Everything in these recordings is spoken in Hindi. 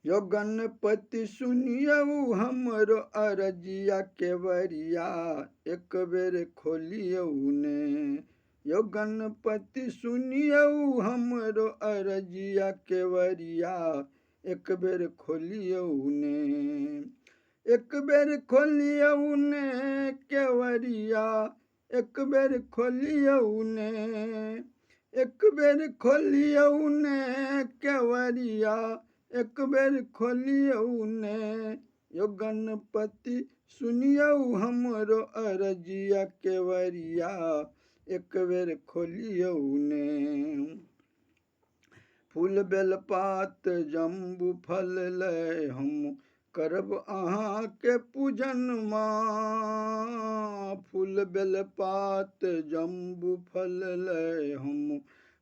यो गणपति सुनियऊ हमरो अरजिया केवरिया, एक बेर खोलियऊ ने। यो गणपति सुनियऊ हमरो अरजिया केवरिया, एक बेर खोलियऊ ने। एक बेर खोलियऊ ने केवरिया, एक बेर खोलियऊ ने। एक बेर खोलियऊ ने केवरिया, एक बेर खोलियऊ ने। यो गणपति सुनियऊ हमरो अरजिया केवरिया, एक बेर खोलियऊ ने। फूल बेलपात जम्बू फल लय हम करब अहाँ के पूजन माँ। फूल बेलपात जम्बू फल लय हम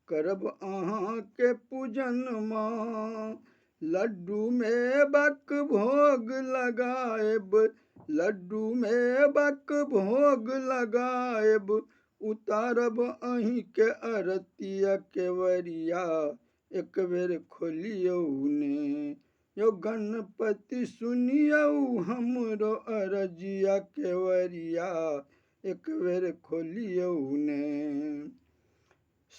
करब अहाँ के पूजन माँ। लड्डू में बक भोग लगाएब, लड्डू में बक भोग लगाएब, उतारब अहीं के अरतिया केवरिया, एक बेर खोलियऊ ने। यो गणपति सुनियऊ हमरो अरजिया केवरिया, एक बेर खोलियऊ ने।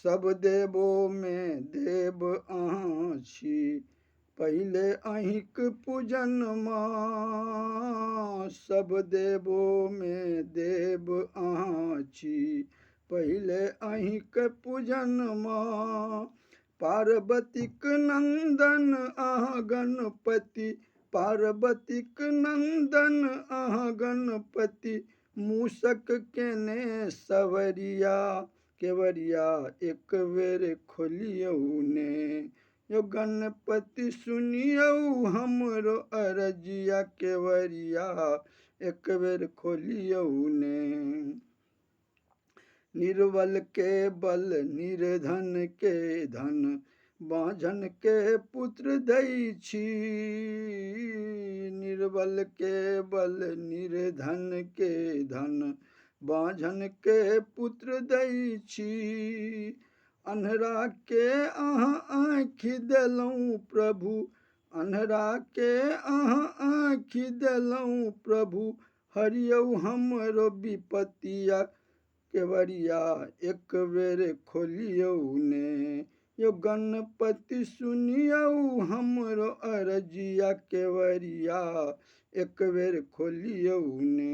सब देवो में देव अहाँ छी, पहिले अहिंक पूजन माँ। सब देवो में देव अहाँ छी, पहिले अहिंक पूजन माँ। पार्वतीक नंदन अहाँ गणपति, पार्वतीक नंदन अहाँ गणपति, मूसक केने सवरिया केवरिया, एक बेर खोलियऊ ने। यो गणपति सुनियऊ हमरो अरजिया केवरिया, एक बेर खोलियऊ ने। निर्बल के बल निर्धन के धन, बाँझन के पुत्र दै छी। निर्बल के बल निर्धन के धन, बाँझन के पुत्र दै छी। अन्हरा के अहाँ आँखि देलौं प्रभु, अन्हरा के अहाँ आँखि देलौं प्रभु, हरियऊ हमरो विपतिया केवरिया, एक बेर खोलियऊ ने। यो गणपति सुनियऊ हमरो अरजिया केवरिया, एक बेर खोलियऊ ने।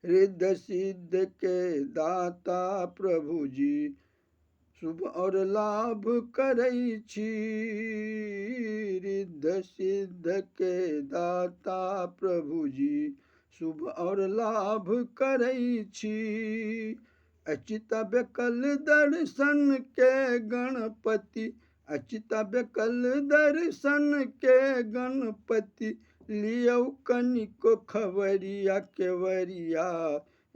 रिद्ध सिद्ध के दाता प्रभु जी, शुभ और लाभ करै छी। रिद्ध सिद्ध के दाता प्रभु जी, शुभ और लाभ करै छी। अच्युत बेकल दर्शन के गणपति, अच्युत बेकल दर्शन के गणपति, लियौ कनिको खबरिया केवरिया,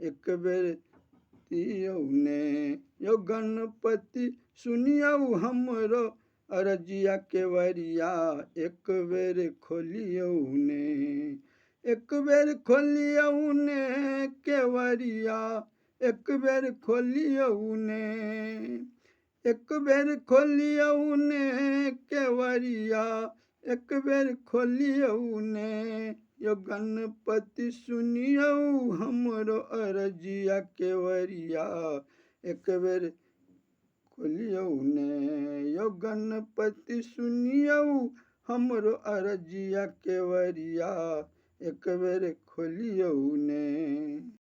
एक बेर दियौ ने। यो गणपति सुनियौ हमरो अरजिया केवरिया, एक बेर खोलियौ ने। एक बेर खोलियौ ने केवरिया, एक बेर खोलियौ ने। एक बेर खोलियौ ने केवरिया, एक बेर खोलियौ ने। यो गणपति सुनियौ हमरो अरजिया केवरिया, एक बेर खोलियौ ने। यो गणपति सुनियौ हमरो अरजिया केवरिया, एक बेर खोलियौ ने।